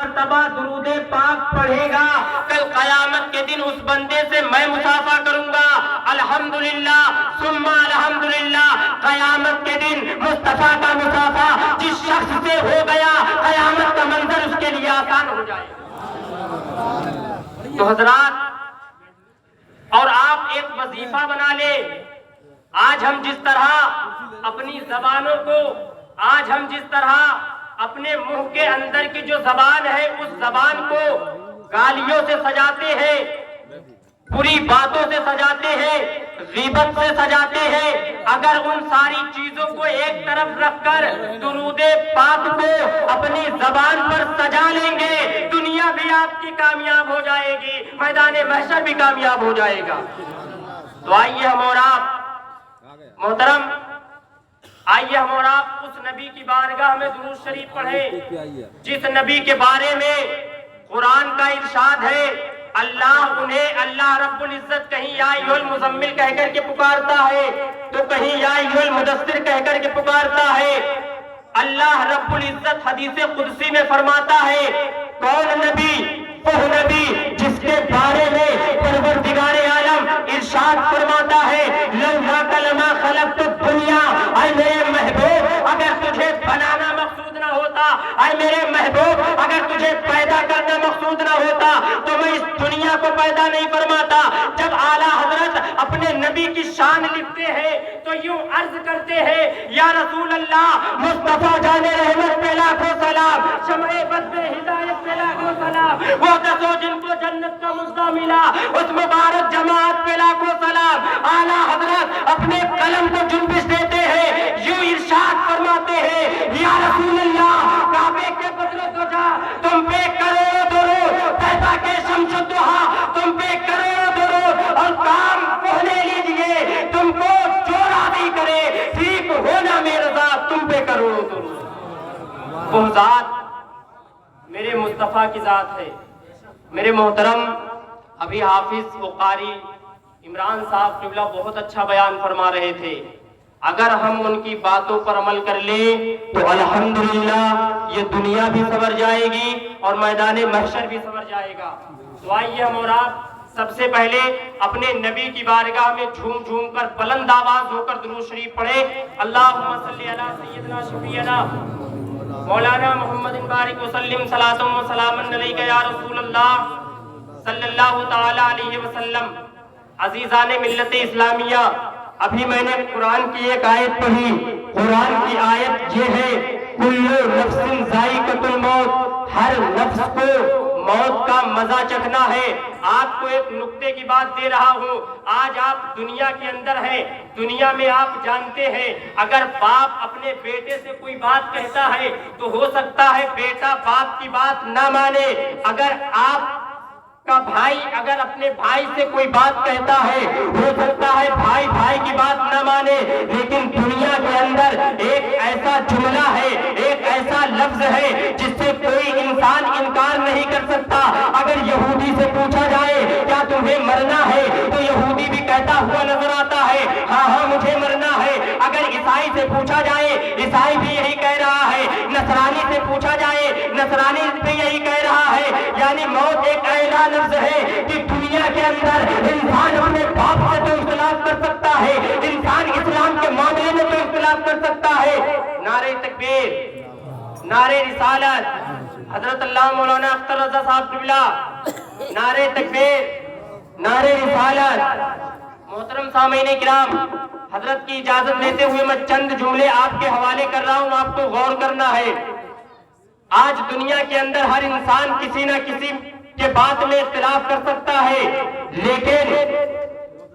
مرتبہ درود پاک پڑھے گا کل قیامت کے دن اس بندے سے میں مصافحہ کروں گا. الحمدللہ ثم الحمدللہ. قیامت کے دن مصطفیٰ کا مصافحہ جس شخص سے ہو گیا قیامت کا منظر اس کے لیے آسان ہو جائے. تو حضرات اور آپ ایک وظیفہ بنا لیں. آج ہم جس طرح اپنی زبانوں کو آج ہم جس طرح اپنے منہ کے اندر کی جو زبان ہے اس زبان کو گالیوں سے سجاتے ہیں, بری باتوں سے سجاتے ہیں, غیبت سے سجاتے ہیں, اگر ان ساری چیزوں کو ایک طرف رکھ کر درود پاک کو اپنی زبان پر سجا لیں گے دنیا بھی آپ کی کامیاب ہو جائے گی, میدان محشر بھی کامیاب ہو جائے گا. تو آئیے ہم اور آپ محترم آئیے ہم اور آپ اس نبی کی بارگاہ میں درود شریف پڑھیں جس نبی کے بارے میں قرآن کا ارشاد ہے. اللہ رب العزت کہیں یا ایھا المزمل کہہ کر کے پکارتا ہے تو کہیں یا ایھا المدثر کہہ کر کے پکارتا ہے. اللہ رب العزت حدیث قدسی میں فرماتا ہے کون نبی, وہ نبی جس کے بارے میں پروردگار عالم ارشاد فرماتا ہے لولاک لما خلقت الدنیا. اے میرے محبوب اگر تجھے بنانا مقصود نہ ہوتا, اے میرے محبوب اگر تجھے پیدا کرنا مقصود نہ ہوتا تو میں اس دنیا کو پیدا نہیں فرماتا. جب اعلیٰ حضرت اپنے نبی کی شان لکھتے ہیں تو یوں عرض کرتے ہیں یا رسول اللہ مصطفیٰ جان رحمت پہ لاکھوں سلام, شمع بد پہ ہدایت پہ لاکھوں سلام, وہ دسو جن کو جنت کا مزہ ملا اس مبارک جماعت پہ لاکھوں سلام. اعلیٰ حضرت اپنے قلم کو جنبش دیتے ہیں, یوں ارشاد فرماتے ہیں یا رسول اللہ کعبے کے بدلے تو جا تم پہ کروڑوں درود, پیدا کے شمس الضحیٰ تم پہ کروڑوں درود, اور کام پہنے لیجئے تم کو جو راضی کرے ٹھیک ہونا میرے ذات تم پہ کروڑوں درود. وہ ذات میرے مصطفیٰ کی ذات ہے. میرے محترم ابھی حافظ و قاری عمران صاحب قبلہ بہت اچھا بیان فرما رہے تھے. اگر ہم ان کی باتوں پر عمل کر لیں تو الحمدللہ یہ دنیا بھی سنور جائے گی اور میدان محشر بھی سنور جائے گا. تو آئیے ہم اور آپ سب سے پہلے اپنے نبی کی بارگاہ میں جھوم جھوم کر بلند آواز ہو کر درود شریف پڑھیں. اللہم صلی علی سیدنا شفیعنا مولانا محمد بارک وسلم صلاۃ و سلام علیک یا رسول اللہ صلی اللہ تعالی علیہ وسلم. عزیزان ملت اسلامیہ, ابھی میں نے قرآن کی ایک آیت پڑھی. قرآن کی آیت یہ ہے کل نفس ذائقۃ الموت, ہر نفس کو موت کا مزہ چکھنا ہے. آپ کو ایک نکتے کی بات دے رہا ہوں. آج آپ دنیا کے اندر ہیں, دنیا میں آپ جانتے ہیں اگر باپ اپنے بیٹے سے کوئی بات کہتا ہے تو ہو سکتا ہے بیٹا باپ کی بات نہ مانے. اگر آپ کا بھائی اگر اپنے بھائی سے کوئی بات کہتا ہے ہو سکتا ہے بھائی بھائی کی بات نہ مانے. لیکن دنیا کے اندر ایک ایسا جملہ ہے, ایک ایسا لفظ ہے جس سے کوئی انسان انکار نہیں کر سکتا. اگر یہودی سے پوچھا جائے کیا تمہیں مرنا ہے تو یہودی بھی کہتا ہوا نظر آتا ہے ہاں ہاں مجھے مرنا ہے. اگر عیسائی سے پوچھا جائے عیسائی بھی یہی کہہ رہا ہے, نصرانی سے پوچھا جائے نصرانی بھی یہی کہہ رہا ہے. یعنی موت ایک ایسا لفظ ہے کہ دنیا کے اندر انسان اپنے باپ سے تو اختلاف کر سکتا ہے, انسان اسلام کے معاملے میں تو اختلاف کر سکتا ہے. نعرہ تکبیر, نعرہ رسالت, حضرت اللہ مولانا اختر رضا صاحب قبلہ, نعرہ تکبیر, نعرہ رسالت. محترم سامعین کرام, حضرت کی اجازت لیتے ہوئے میں چند جملے آپ کے حوالے کر رہا ہوں, آپ کو غور کرنا ہے. آج دنیا کے اندر ہر انسان کسی نہ کسی کے بات میں اختلاف کر سکتا ہے, لیکن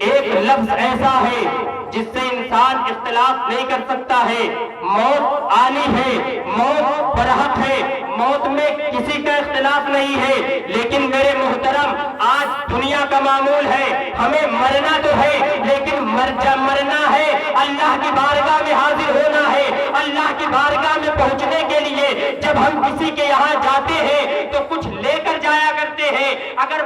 ایک لفظ ایسا ہے جس سے انسان اختلاف نہیں کر سکتا ہے. موت آنی ہے, موت برحق ہے, موت میں کسی کا اختلاف نہیں ہے. لیکن میرے محترم آج دنیا کا معمول ہے ہمیں مرنا تو ہے لیکن مرنا ہے اللہ کی بارگاہ میں حاضر ہونا ہے. اللہ کی بارگاہ میں پہنچنے کے لیے جب ہم کسی کے یہاں جاتے ہیں تو کچھ لے کر جایا کرتے ہیں. اگر